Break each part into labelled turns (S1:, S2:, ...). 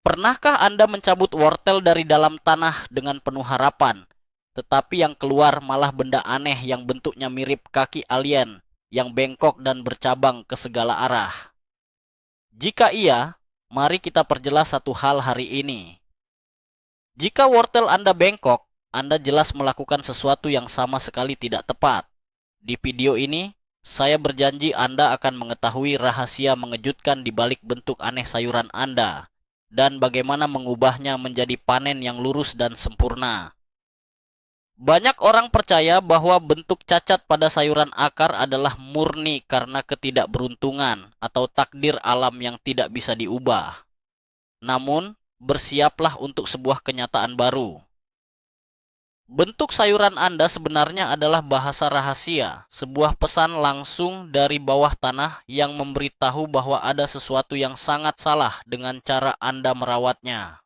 S1: Pernahkah Anda mencabut wortel dari dalam tanah dengan penuh harapan, tetapi yang keluar malah benda aneh yang bentuknya mirip kaki alien, yang bengkok dan bercabang ke segala arah? Jika iya, mari kita perjelas satu hal hari ini. Jika wortel Anda bengkok, Anda jelas melakukan sesuatu yang sama sekali tidak tepat. Di video ini, saya berjanji Anda akan mengetahui rahasia mengejutkan di balik bentuk aneh sayuran Anda dan bagaimana mengubahnya menjadi panen yang lurus dan sempurna. Banyak orang percaya bahwa bentuk cacat pada sayuran akar adalah murni karena ketidakberuntungan atau takdir alam yang tidak bisa diubah. Namun, bersiaplah untuk sebuah kenyataan baru. Bentuk sayuran Anda sebenarnya adalah bahasa rahasia, sebuah pesan langsung dari bawah tanah yang memberitahu bahwa ada sesuatu yang sangat salah dengan cara Anda merawatnya.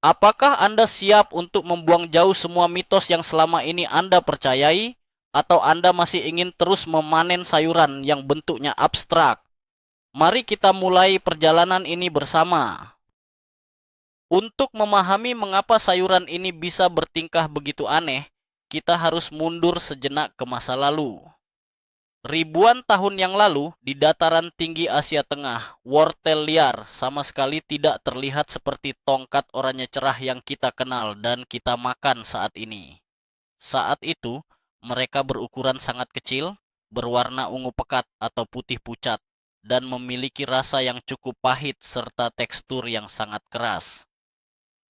S1: Apakah Anda siap untuk membuang jauh semua mitos yang selama ini Anda percayai, atau Anda masih ingin terus memanen sayuran yang bentuknya abstrak? Mari kita mulai perjalanan ini bersama. Untuk memahami mengapa sayuran ini bisa bertingkah begitu aneh, kita harus mundur sejenak ke masa lalu. Ribuan tahun yang lalu, di dataran tinggi Asia Tengah, wortel liar sama sekali tidak terlihat seperti tongkat oranye cerah yang kita kenal dan kita makan saat ini. Saat itu, mereka berukuran sangat kecil, berwarna ungu pekat atau putih pucat, dan memiliki rasa yang cukup pahit serta tekstur yang sangat keras.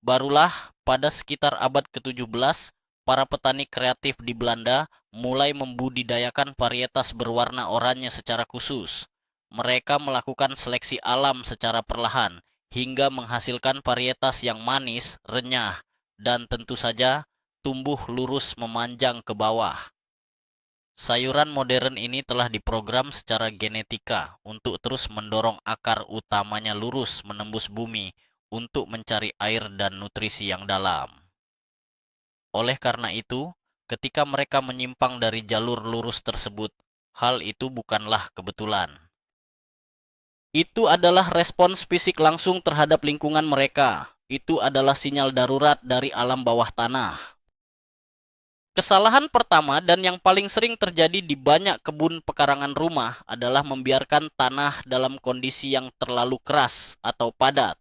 S1: Barulah pada sekitar abad ke-17, para petani kreatif di Belanda mulai membudidayakan varietas berwarna oranye secara khusus. Mereka melakukan seleksi alam secara perlahan hingga menghasilkan varietas yang manis, renyah, dan tentu saja tumbuh lurus memanjang ke bawah. Sayuran modern ini telah diprogram secara genetika untuk terus mendorong akar utamanya lurus menembus bumi untuk mencari air dan nutrisi yang dalam. Oleh karena itu, ketika mereka menyimpang dari jalur lurus tersebut, hal itu bukanlah kebetulan. Itu adalah respons fisik langsung terhadap lingkungan mereka. Itu adalah sinyal darurat dari alam bawah tanah. Kesalahan pertama dan yang paling sering terjadi di banyak kebun pekarangan rumah adalah membiarkan tanah dalam kondisi yang terlalu keras atau padat.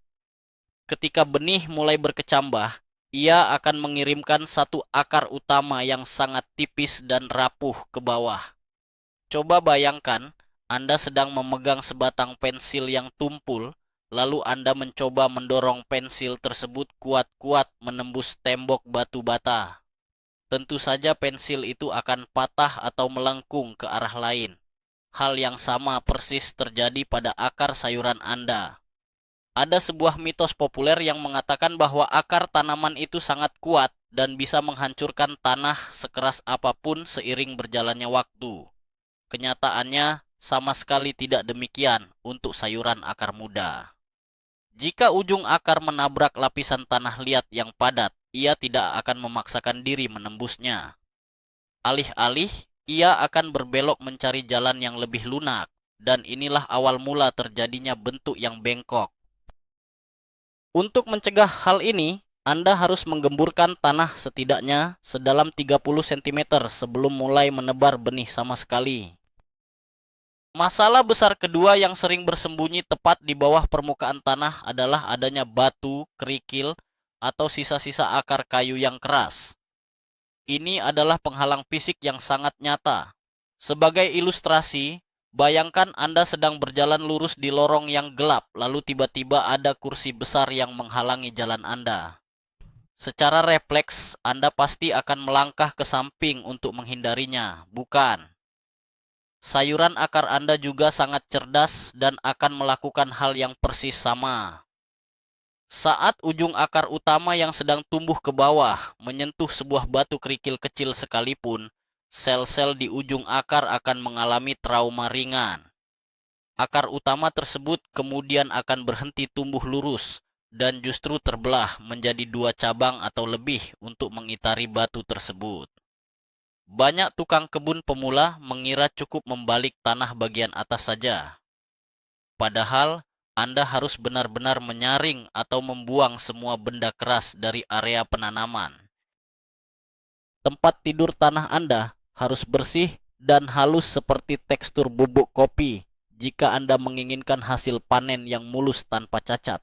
S1: Ketika benih mulai berkecambah, ia akan mengirimkan satu akar utama yang sangat tipis dan rapuh ke bawah. Coba bayangkan, Anda sedang memegang sebatang pensil yang tumpul, lalu Anda mencoba mendorong pensil tersebut kuat-kuat menembus tembok batu bata. Tentu saja pensil itu akan patah atau melengkung ke arah lain. Hal yang sama persis terjadi pada akar sayuran Anda. Ada sebuah mitos populer yang mengatakan bahwa akar tanaman itu sangat kuat dan bisa menghancurkan tanah sekeras apapun seiring berjalannya waktu. Kenyataannya sama sekali tidak demikian untuk sayuran akar muda. Jika ujung akar menabrak lapisan tanah liat yang padat, ia tidak akan memaksakan diri menembusnya. Alih-alih, ia akan berbelok mencari jalan yang lebih lunak, dan inilah awal mula terjadinya bentuk yang bengkok. Untuk mencegah hal ini, Anda harus menggemburkan tanah setidaknya sedalam 30 cm sebelum mulai menebar benih sama sekali. Masalah besar kedua yang sering bersembunyi tepat di bawah permukaan tanah adalah adanya batu, kerikil, atau sisa-sisa akar kayu yang keras. Ini adalah penghalang fisik yang sangat nyata. Sebagai ilustrasi, bayangkan Anda sedang berjalan lurus di lorong yang gelap, lalu tiba-tiba ada kursi besar yang menghalangi jalan Anda. Secara refleks, Anda pasti akan melangkah ke samping untuk menghindarinya, bukan? Sayuran akar Anda juga sangat cerdas dan akan melakukan hal yang persis sama. Saat ujung akar utama yang sedang tumbuh ke bawah menyentuh sebuah batu kerikil kecil sekalipun, sel-sel di ujung akar akan mengalami trauma ringan. Akar utama tersebut kemudian akan berhenti tumbuh lurus dan justru terbelah menjadi dua cabang atau lebih untuk mengitari batu tersebut. Banyak tukang kebun pemula mengira cukup membalik tanah bagian atas saja. Padahal, Anda harus benar-benar menyaring atau membuang semua benda keras dari area penanaman. Tempat tidur tanah Anda harus bersih dan halus seperti tekstur bubuk kopi jika Anda menginginkan hasil panen yang mulus tanpa cacat.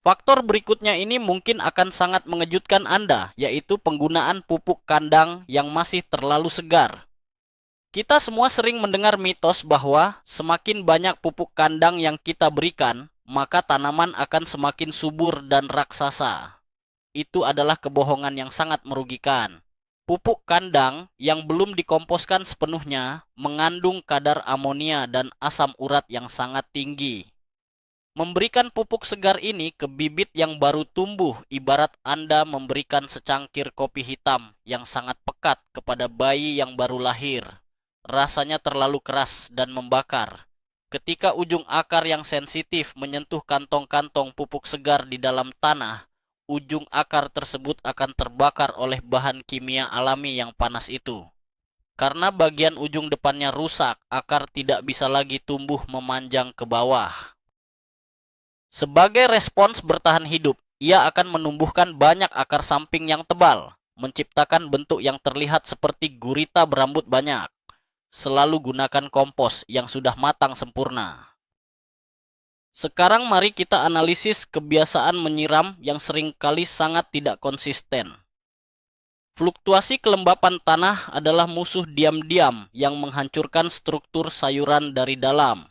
S1: Faktor berikutnya ini mungkin akan sangat mengejutkan Anda, yaitu penggunaan pupuk kandang yang masih terlalu segar. Kita semua sering mendengar mitos bahwa semakin banyak pupuk kandang yang kita berikan, maka tanaman akan semakin subur dan raksasa. Itu adalah kebohongan yang sangat merugikan. Pupuk kandang yang belum dikomposkan sepenuhnya mengandung kadar amonia dan asam urat yang sangat tinggi. Memberikan pupuk segar ini ke bibit yang baru tumbuh ibarat Anda memberikan secangkir kopi hitam yang sangat pekat kepada bayi yang baru lahir. Rasanya terlalu keras dan membakar. Ketika ujung akar yang sensitif menyentuh kantong-kantong pupuk segar di dalam tanah, ujung akar tersebut akan terbakar oleh bahan kimia alami yang panas itu. Karena bagian ujung depannya rusak, akar tidak bisa lagi tumbuh memanjang ke bawah. Sebagai respons bertahan hidup, ia akan menumbuhkan banyak akar samping yang tebal, menciptakan bentuk yang terlihat seperti gurita berambut banyak. Selalu gunakan kompos yang sudah matang sempurna. Sekarang mari kita analisis kebiasaan menyiram yang seringkali sangat tidak konsisten. Fluktuasi kelembapan tanah adalah musuh diam-diam yang menghancurkan struktur sayuran dari dalam.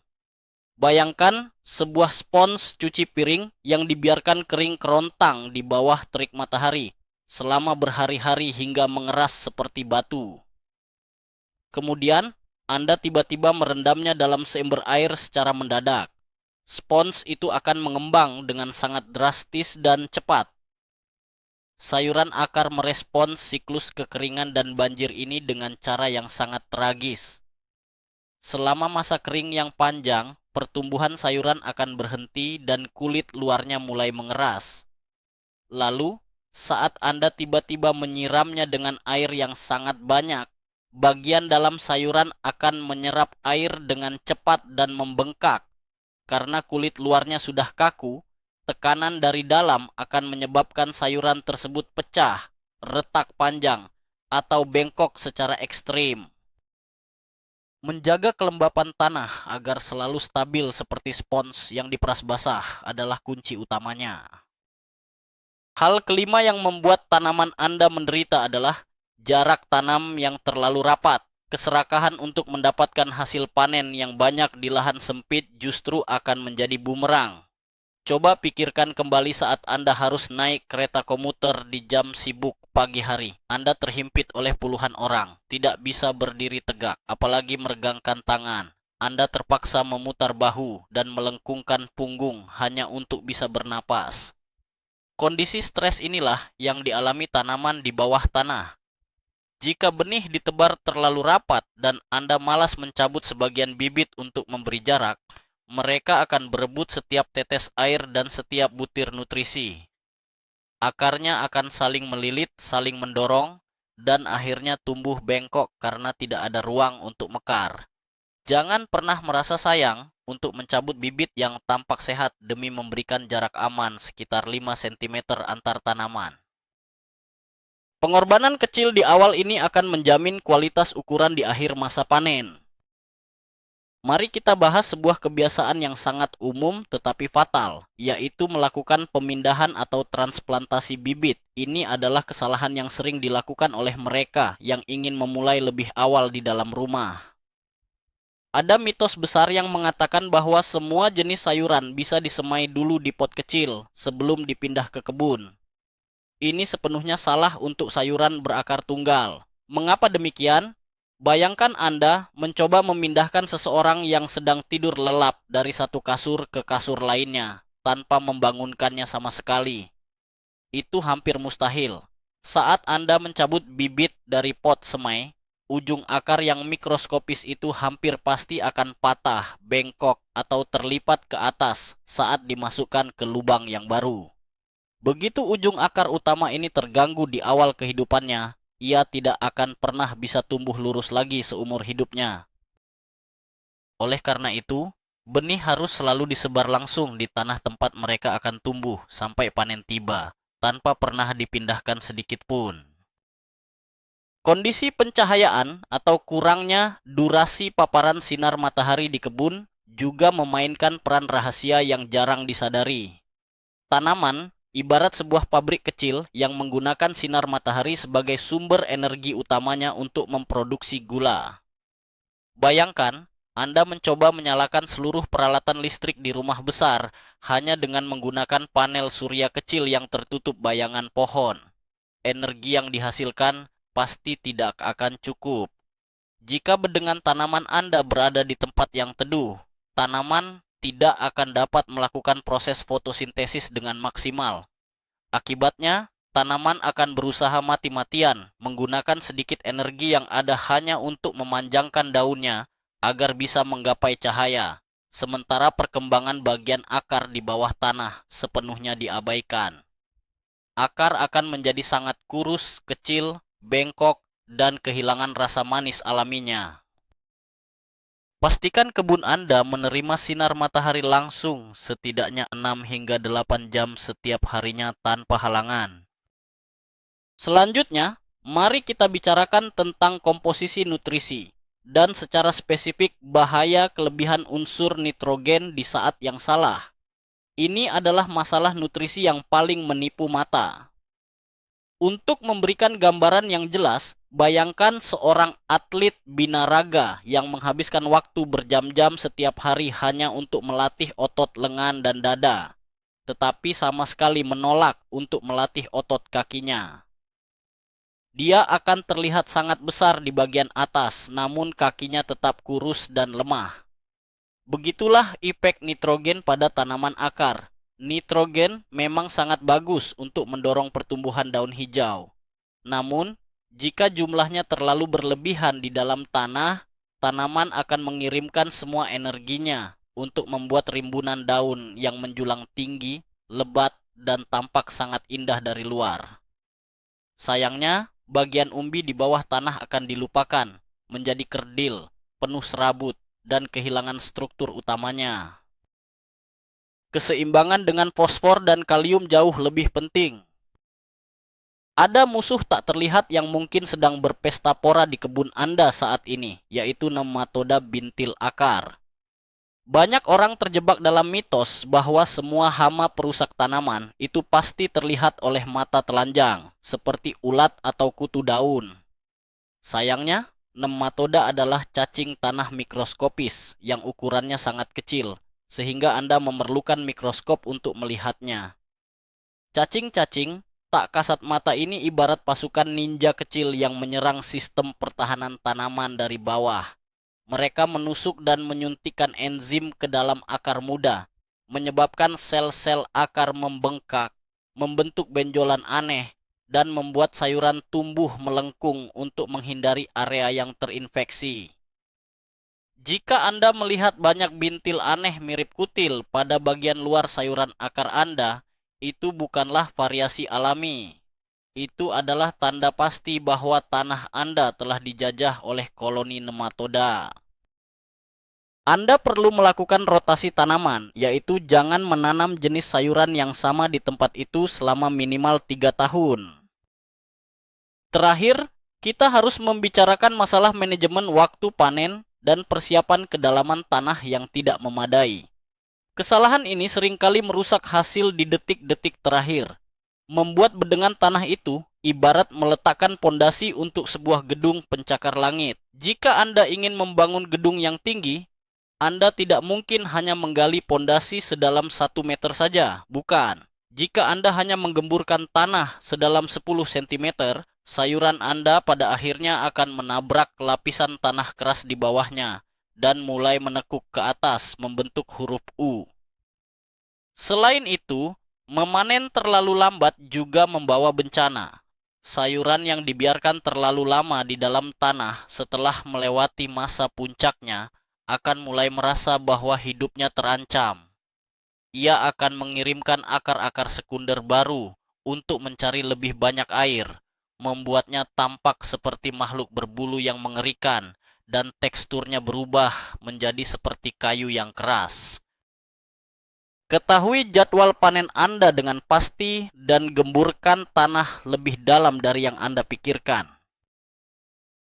S1: Bayangkan sebuah spons cuci piring yang dibiarkan kering kerontang di bawah terik matahari selama berhari-hari hingga mengeras seperti batu. Kemudian, Anda tiba-tiba merendamnya dalam seember air secara mendadak. Spons itu akan mengembang dengan sangat drastis dan cepat. Sayuran akar merespons siklus kekeringan dan banjir ini dengan cara yang sangat tragis. Selama masa kering yang panjang, pertumbuhan sayuran akan berhenti dan kulit luarnya mulai mengeras. Lalu, saat Anda tiba-tiba menyiramnya dengan air yang sangat banyak, bagian dalam sayuran akan menyerap air dengan cepat dan membengkak. Karena kulit luarnya sudah kaku, tekanan dari dalam akan menyebabkan sayuran tersebut pecah, retak panjang, atau bengkok secara ekstrim. Menjaga kelembapan tanah agar selalu stabil seperti spons yang diperas basah adalah kunci utamanya. Hal kelima yang membuat tanaman Anda menderita adalah jarak tanam yang terlalu rapat. Keserakahan untuk mendapatkan hasil panen yang banyak di lahan sempit justru akan menjadi bumerang. Coba pikirkan kembali saat Anda harus naik kereta komuter di jam sibuk pagi hari. Anda terhimpit oleh puluhan orang, tidak bisa berdiri tegak, apalagi meregangkan tangan. Anda terpaksa memutar bahu dan melengkungkan punggung hanya untuk bisa bernapas. Kondisi stres inilah yang dialami tanaman di bawah tanah. Jika benih ditebar terlalu rapat dan Anda malas mencabut sebagian bibit untuk memberi jarak, mereka akan berebut setiap tetes air dan setiap butir nutrisi. Akarnya akan saling melilit, saling mendorong, dan akhirnya tumbuh bengkok karena tidak ada ruang untuk mekar. Jangan pernah merasa sayang untuk mencabut bibit yang tampak sehat demi memberikan jarak aman sekitar 5 cm antar tanaman. Pengorbanan kecil di awal ini akan menjamin kualitas ukuran di akhir masa panen. Mari kita bahas sebuah kebiasaan yang sangat umum tetapi fatal, yaitu melakukan pemindahan atau transplantasi bibit. Ini adalah kesalahan yang sering dilakukan oleh mereka yang ingin memulai lebih awal di dalam rumah. Ada mitos besar yang mengatakan bahwa semua jenis sayuran bisa disemai dulu di pot kecil sebelum dipindah ke kebun. Ini sepenuhnya salah untuk sayuran berakar tunggal. Mengapa demikian? Bayangkan Anda mencoba memindahkan seseorang yang sedang tidur lelap dari satu kasur ke kasur lainnya tanpa membangunkannya sama sekali. Itu hampir mustahil. Saat Anda mencabut bibit dari pot semai, ujung akar yang mikroskopis itu hampir pasti akan patah, bengkok, atau terlipat ke atas saat dimasukkan ke lubang yang baru. Begitu ujung akar utama ini terganggu di awal kehidupannya, ia tidak akan pernah bisa tumbuh lurus lagi seumur hidupnya. Oleh karena itu, Benih harus selalu disebar langsung di tanah tempat mereka akan tumbuh sampai panen tiba, tanpa pernah dipindahkan sedikit pun. Kondisi pencahayaan atau kurangnya durasi paparan sinar matahari di kebun juga memainkan peran rahasia yang jarang disadari. Tanaman ibarat sebuah pabrik kecil yang menggunakan sinar matahari sebagai sumber energi utamanya untuk memproduksi gula. Bayangkan, Anda mencoba menyalakan seluruh peralatan listrik di rumah besar hanya dengan menggunakan panel surya kecil yang tertutup bayangan pohon. Energi yang dihasilkan pasti tidak akan cukup. Jika bedengan tanaman Anda berada di tempat yang teduh, tanaman tidak akan dapat melakukan proses fotosintesis dengan maksimal. Akibatnya, tanaman akan berusaha mati-matian menggunakan sedikit energi yang ada hanya untuk memanjangkan daunnya agar bisa menggapai cahaya, sementara perkembangan bagian akar di bawah tanah sepenuhnya diabaikan. Akar akan menjadi sangat kurus, kecil, bengkok, dan kehilangan rasa manis alaminya. Pastikan kebun Anda menerima sinar matahari langsung setidaknya 6 hingga 8 jam setiap harinya tanpa halangan. Selanjutnya, mari kita bicarakan tentang komposisi nutrisi dan secara spesifik bahaya kelebihan unsur nitrogen di saat yang salah. Ini adalah masalah nutrisi yang paling menipu mata. Untuk memberikan gambaran yang jelas, bayangkan seorang atlet binaraga yang menghabiskan waktu berjam-jam setiap hari hanya untuk melatih otot lengan dan dada, tetapi sama sekali menolak untuk melatih otot kakinya. Dia akan terlihat sangat besar di bagian atas, namun kakinya tetap kurus dan lemah. Begitulah efek nitrogen pada tanaman akar. Nitrogen memang sangat bagus untuk mendorong pertumbuhan daun hijau. Namun, jika jumlahnya terlalu berlebihan di dalam tanah, tanaman akan mengirimkan semua energinya untuk membuat rimbunan daun yang menjulang tinggi, lebat, dan tampak sangat indah dari luar. Sayangnya, bagian umbi di bawah tanah akan dilupakan, menjadi kerdil, penuh serabut, dan kehilangan struktur utamanya. Keseimbangan dengan fosfor dan kalium jauh lebih penting. Ada musuh tak terlihat yang mungkin sedang berpesta pora di kebun Anda saat ini, yaitu nematoda bintil akar. Banyak orang terjebak dalam mitos bahwa semua hama perusak tanaman itu pasti terlihat oleh mata telanjang, seperti ulat atau kutu daun. Sayangnya, nematoda adalah cacing tanah mikroskopis yang ukurannya sangat kecil, sehingga Anda memerlukan mikroskop untuk melihatnya. Cacing-cacing tak kasat mata ini ibarat pasukan ninja kecil yang menyerang sistem pertahanan tanaman dari bawah. Mereka menusuk dan menyuntikkan enzim ke dalam akar muda, menyebabkan sel-sel akar membengkak, membentuk benjolan aneh, dan membuat sayuran tumbuh melengkung untuk menghindari area yang terinfeksi. Jika Anda melihat banyak bintil aneh mirip kutil pada bagian luar sayuran akar Anda, itu bukanlah variasi alami. Itu adalah tanda pasti bahwa tanah Anda telah dijajah oleh koloni nematoda. Anda perlu melakukan rotasi tanaman, yaitu jangan menanam jenis sayuran yang sama di tempat itu selama minimal 3 tahun. Terakhir, kita harus membicarakan masalah manajemen waktu panen dan persiapan kedalaman tanah yang tidak memadai. Kesalahan ini seringkali merusak hasil di detik-detik terakhir. Membuat bedengan tanah itu ibarat meletakkan pondasi untuk sebuah gedung pencakar langit. Jika Anda ingin membangun gedung yang tinggi, Anda tidak mungkin hanya menggali pondasi sedalam 1 meter saja, bukan. Jika Anda hanya menggemburkan tanah sedalam 10 cm, sayuran Anda pada akhirnya akan menabrak lapisan tanah keras di bawahnya dan mulai menekuk ke atas membentuk huruf U. Selain itu, memanen terlalu lambat juga membawa bencana. Sayuran yang dibiarkan terlalu lama di dalam tanah setelah melewati masa puncaknya akan mulai merasa bahwa hidupnya terancam. Ia akan mengirimkan akar-akar sekunder baru untuk mencari lebih banyak air, membuatnya tampak seperti makhluk berbulu yang mengerikan dan teksturnya berubah menjadi seperti kayu yang keras. Ketahui jadwal panen Anda dengan pasti dan gemburkan tanah lebih dalam dari yang Anda pikirkan.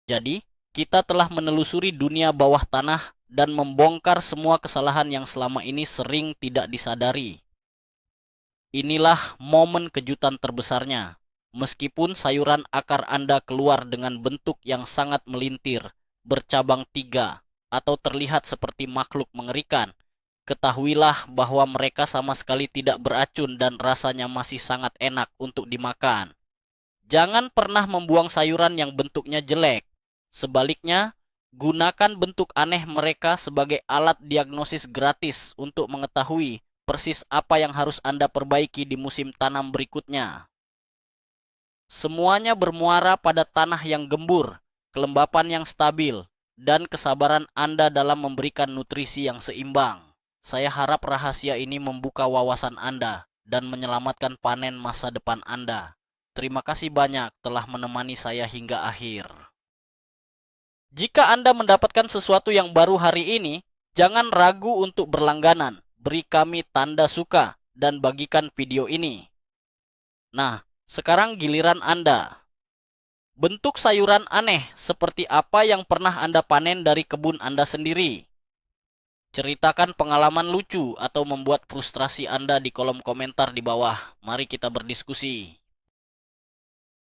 S1: Jadi, kita telah menelusuri dunia bawah tanah dan membongkar semua kesalahan yang selama ini sering tidak disadari. Inilah momen kejutan terbesarnya. Meskipun sayuran akar Anda keluar dengan bentuk yang sangat melintir, bercabang 3, atau terlihat seperti makhluk mengerikan, ketahuilah bahwa mereka sama sekali tidak beracun dan rasanya masih sangat enak untuk dimakan. Jangan pernah membuang sayuran yang bentuknya jelek. Sebaliknya, gunakan bentuk aneh mereka sebagai alat diagnosis gratis untuk mengetahui persis apa yang harus Anda perbaiki di musim tanam berikutnya. Semuanya bermuara pada tanah yang gembur, kelembapan yang stabil, dan kesabaran Anda dalam memberikan nutrisi yang seimbang. Saya harap rahasia ini membuka wawasan Anda dan menyelamatkan panen masa depan Anda. Terima kasih banyak telah menemani saya hingga akhir. Jika Anda mendapatkan sesuatu yang baru hari ini, jangan ragu untuk berlangganan. Beri kami tanda suka dan bagikan video ini. Nah, sekarang giliran Anda. Bentuk sayuran aneh seperti apa yang pernah Anda panen dari kebun Anda sendiri? Ceritakan pengalaman lucu atau membuat frustrasi Anda di kolom komentar di bawah. Mari kita berdiskusi.